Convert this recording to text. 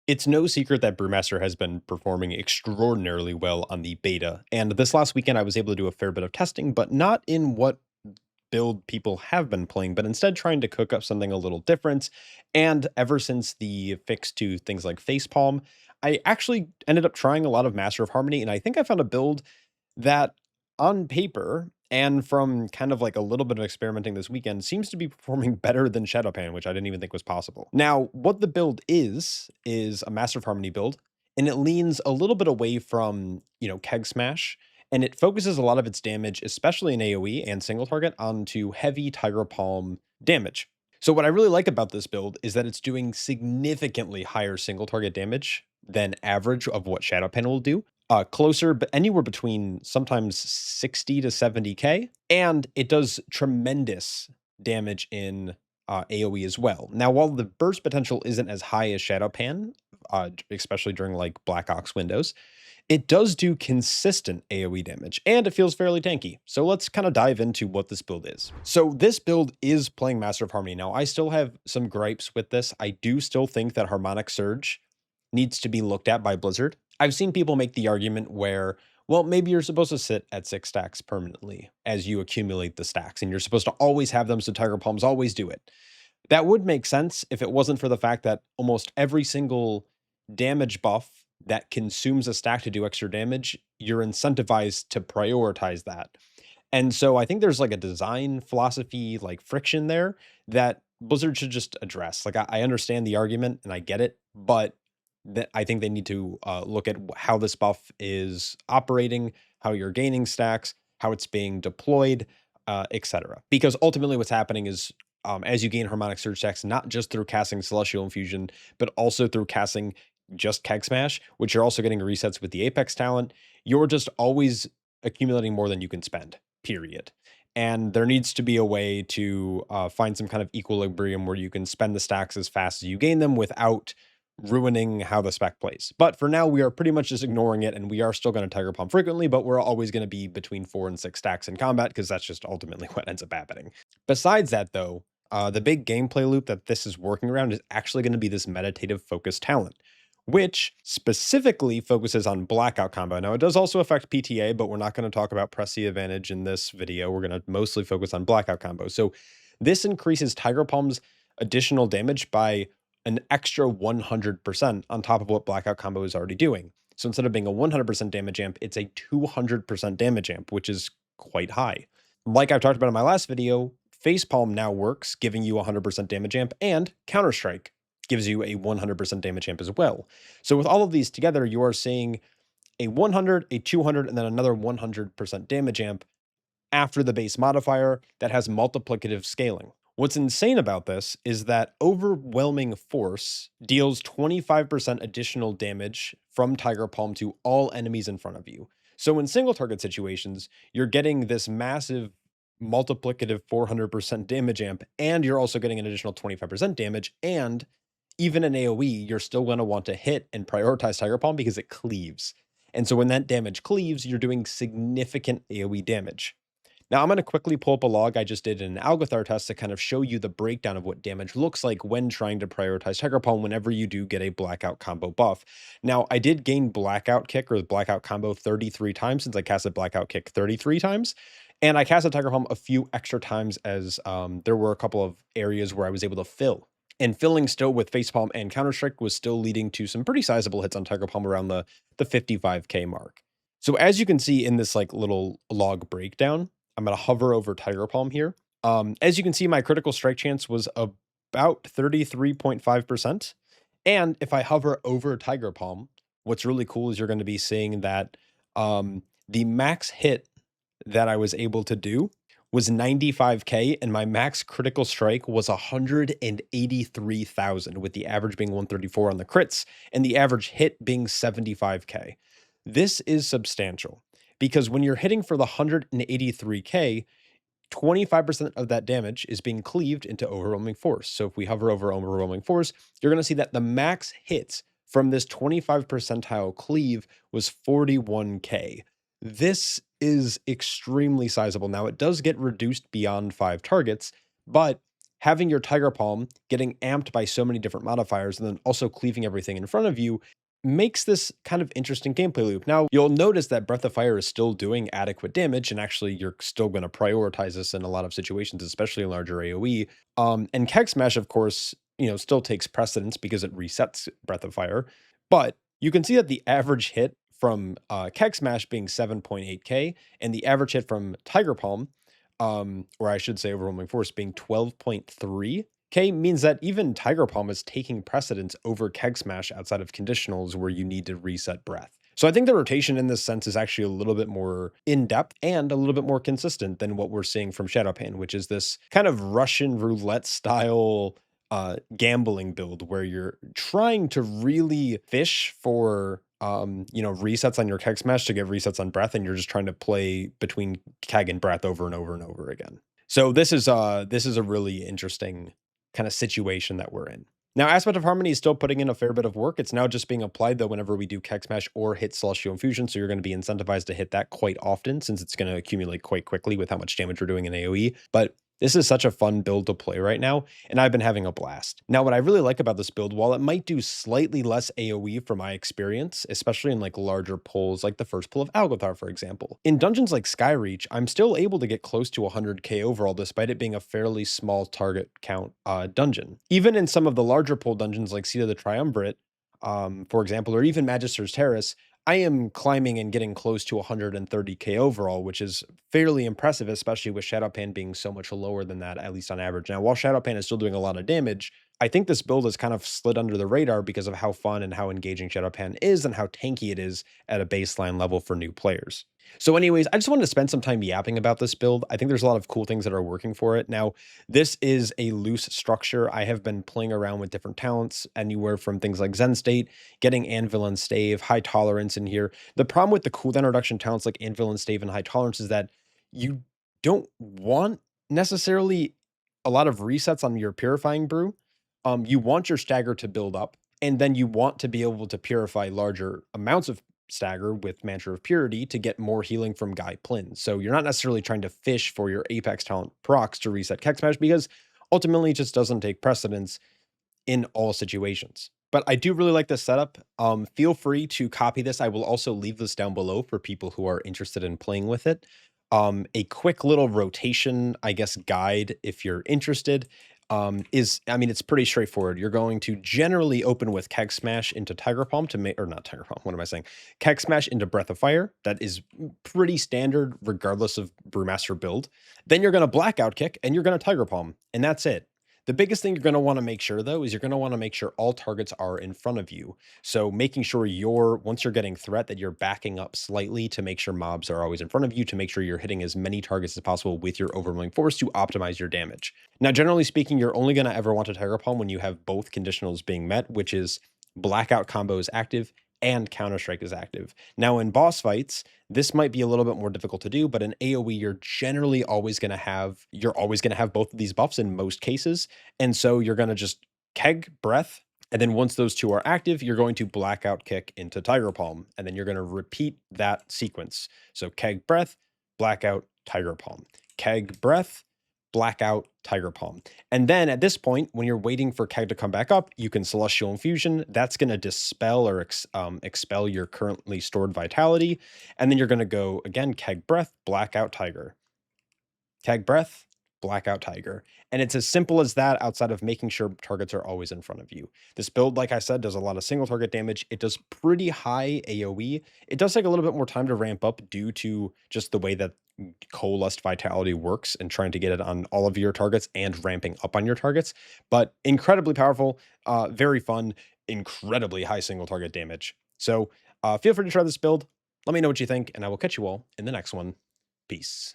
It's no secret that Brewmaster has been performing extraordinarily well on the beta, and this last weekend I was able to do a fair bit of testing, but not in what build people have been playing, but instead trying to cook up something a little different. And ever since the fix to things like Facepalm, I actually ended up trying a lot of Master of Harmony, and I think I found a build that on paper and from kind of like a little bit of experimenting this weekend seems to be performing better than Shado-pan, which I didn't even think was possible. Now, what the build is a Master of Harmony build, and it leans a little bit away from, Keg Smash, and it focuses a lot of its damage, especially in AoE and single target, onto heavy Tiger Palm damage. So what I really like about this build is that it's doing significantly higher single target damage than average of what Shado-pan will do, closer, but anywhere between sometimes 60 to 70k, and it does tremendous damage in AoE as well. Now, while the burst potential isn't as high as Shado-pan, especially during like Black Ox windows, it does do consistent AoE damage, and it feels fairly tanky. So let's kind of dive into what this build is. So this build is playing Master of Harmony. Now, I still have some gripes with this. I do still think that Harmonic Surge needs to be looked at by Blizzard. I've seen people make the argument where, well, maybe you're supposed to sit at 6 stacks permanently as you accumulate the stacks, and you're supposed to always have them so Tiger Palms always do it. That would make sense if it wasn't for the fact that almost every single damage buff that consumes a stack to do extra damage, you're incentivized to prioritize that. And so I think there's like a design philosophy, like friction there that Blizzard should just address. Like I understand the argument and I get it, but that I think they need to look at how this buff is operating, how you're gaining stacks, how it's being deployed, etc. Because ultimately, what's happening is as you gain harmonic surge stacks, not just through casting Celestial Infusion, but also through casting just Keg Smash, which you're also getting resets with the Apex talent, you're just always accumulating more than you can spend, period. And there needs to be a way to find some kind of equilibrium where you can spend the stacks as fast as you gain them without ruining how the spec plays. But for now, we are pretty much just ignoring it, and we are still going to Tiger Palm frequently, but we're always going to be between 4 and 6 stacks in combat because that's just ultimately what ends up happening. Besides that, though, the big gameplay loop that this is working around is actually going to be this meditative focus talent, which specifically focuses on blackout combo. Now, it does also affect PTA, but we're not going to talk about press the advantage in this video. We're going to mostly focus on blackout combo. So this increases Tiger Palm's additional damage by an extra 100% on top of what blackout combo is already doing. So instead of being a 100% damage amp, it's a 200% damage amp, which is quite high. Like I've talked about in my last video, Facepalm now works, giving you 100% damage amp, and Counter-Strike gives you a 100% damage amp as well. So with all of these together, you are seeing a 100, a 200, and then another 100% damage amp after the base modifier that has multiplicative scaling. What's insane about this is that Overwhelming Force deals 25% additional damage from Tiger Palm to all enemies in front of you. So in single target situations, you're getting this massive multiplicative 400% damage amp, and you're also getting an additional 25% damage, and even in AoE, you're still going to want to hit and prioritize Tiger Palm because it cleaves. And so when that damage cleaves, you're doing significant AoE damage. Now, I'm going to quickly pull up a log I just did in an Algothar test to kind of show you the breakdown of what damage looks like when trying to prioritize Tiger Palm whenever you do get a Blackout combo buff. Now, I did gain Blackout Kick or the Blackout combo 33 times since I casted Blackout Kick 33 times. And I casted Tiger Palm a few extra times as there were a couple of areas where I was able to fill. And filling still with Facepalm and Counter-Strike was still leading to some pretty sizable hits on Tiger Palm around the 55k mark. So as you can see in this like little log breakdown, I'm going to hover over Tiger Palm here. As you can see, my critical strike chance was about 33.5%. And if I hover over Tiger Palm, what's really cool is you're going to be seeing that the max hit that I was able to do was 95k, and my max critical strike was 183,000, with the average being 134 on the crits, and the average hit being 75k. This is substantial, because when you're hitting for the 183k, 25% of that damage is being cleaved into Overwhelming Force. So if we hover over Overwhelming Force, you're going to see that the max hits from this 25 percentile cleave was 41k. This is extremely sizable. Now, it does get reduced beyond 5 targets, but having your Tiger Palm getting amped by so many different modifiers and then also cleaving everything in front of you makes this kind of interesting gameplay loop. Now, you'll notice that Breath of Fire is still doing adequate damage, and actually, you're still going to prioritize this in a lot of situations, especially in larger AoE. And Keg Smash, of course, still takes precedence because it resets Breath of Fire. But you can see that the average hit from Keg Smash being 7.8k, and the average hit from Tiger Palm, or I should say Overwhelming Force, being 12.3k means that even Tiger Palm is taking precedence over Keg Smash outside of conditionals where you need to reset breath. So I think the rotation in this sense is actually a little bit more in-depth and a little bit more consistent than what we're seeing from Shado-pan, which is this kind of Russian roulette style gambling build where you're trying to really fish for resets on your Keg Smash to get resets on breath, and you're just trying to play between Keg and breath over and over and over again. So this is a really interesting kind of situation that we're in. Now, Aspect of Harmony is still putting in a fair bit of work. It's now just being applied though whenever we do Keg Smash or hit Celestial Infusion, so you're going to be incentivized to hit that quite often since it's going to accumulate quite quickly with how much damage we're doing in AoE. But this is such a fun build to play right now, and I've been having a blast. Now, what I really like about this build, while it might do slightly less AoE from my experience, especially in like larger pulls, like the first pull of Algothar, for example, in dungeons like Skyreach, I'm still able to get close to 100k overall, despite it being a fairly small target count dungeon. Even in some of the larger pull dungeons like Seat of the Triumvirate, for example, or even Magister's Terrace, I am climbing and getting close to 130k overall, which is fairly impressive, especially with Shado-pan being so much lower than that, at least on average. Now, while Shado-pan is still doing a lot of damage, I think this build has kind of slid under the radar because of how fun and how engaging Shado-pan is and how tanky it is at a baseline level for new players. So anyways, I just wanted to spend some time yapping about this build. I think there's a lot of cool things that are working for it. Now, this is a loose structure. I have been playing around with different talents, anywhere from things like Zen State, getting Anvil and Stave, High Tolerance in here. The problem with the cooldown reduction talents like Anvil and Stave and High Tolerance is that you don't want necessarily a lot of resets on your Purifying Brew. You want your stagger to build up, and then you want to be able to purify larger amounts of stagger with Mantra of Purity to get more healing from Guy Plyn. So you're not necessarily trying to fish for your Apex talent procs to reset Keg Smash because ultimately it just doesn't take precedence in all situations. But I do really like this setup. Feel free to copy this. I will also leave this down below for people who are interested in playing with it. A quick little rotation, I guess, guide if you're interested I mean, it's pretty straightforward. You're going to generally open with Keg Smash into Tiger Palm to make, or not Tiger Palm, what am I saying? Keg Smash into Breath of Fire. That is pretty standard regardless of Brewmaster build. Then you're going to Blackout Kick and you're going to Tiger Palm, and that's it. The biggest thing you're going to want to make sure, though, is you're going to want to make sure all targets are in front of you. So making sure once you're getting threat, that you're backing up slightly to make sure mobs are always in front of you, to make sure you're hitting as many targets as possible with your Overwhelming Force to optimize your damage. Now, generally speaking, you're only going to ever want to Tiger Palm when you have both conditionals being met, which is Blackout combo is active and Counter-Strike is active. Now, in boss fights, this might be a little bit more difficult to do, but in AoE, you're generally always going to have both of these buffs in most cases. And so you're going to just Keg Breath, and then once those two are active, you're going to Blackout Kick into Tiger Palm, and then you're going to repeat that sequence. So Keg Breath, Blackout, Tiger Palm. Keg Breath, Blackout, Tiger Palm. And then at this point, when you're waiting for Keg to come back up, you can Celestial Infusion. That's going to dispel or expel your currently stored vitality. And then you're going to go, again, Keg Breath, Blackout, Tiger. Keg Breath, Blackout, Tiger. And it's as simple as that outside of making sure targets are always in front of you. This build, like I said, does a lot of single target damage. It does pretty high AoE. It does take a little bit more time to ramp up due to just the way that Coalesced Vitality works and trying to get it on all of your targets and ramping up on your targets. But incredibly powerful, very fun, incredibly high single target damage. So feel free to try this build. Let me know what you think, and I will catch you all in the next one. Peace.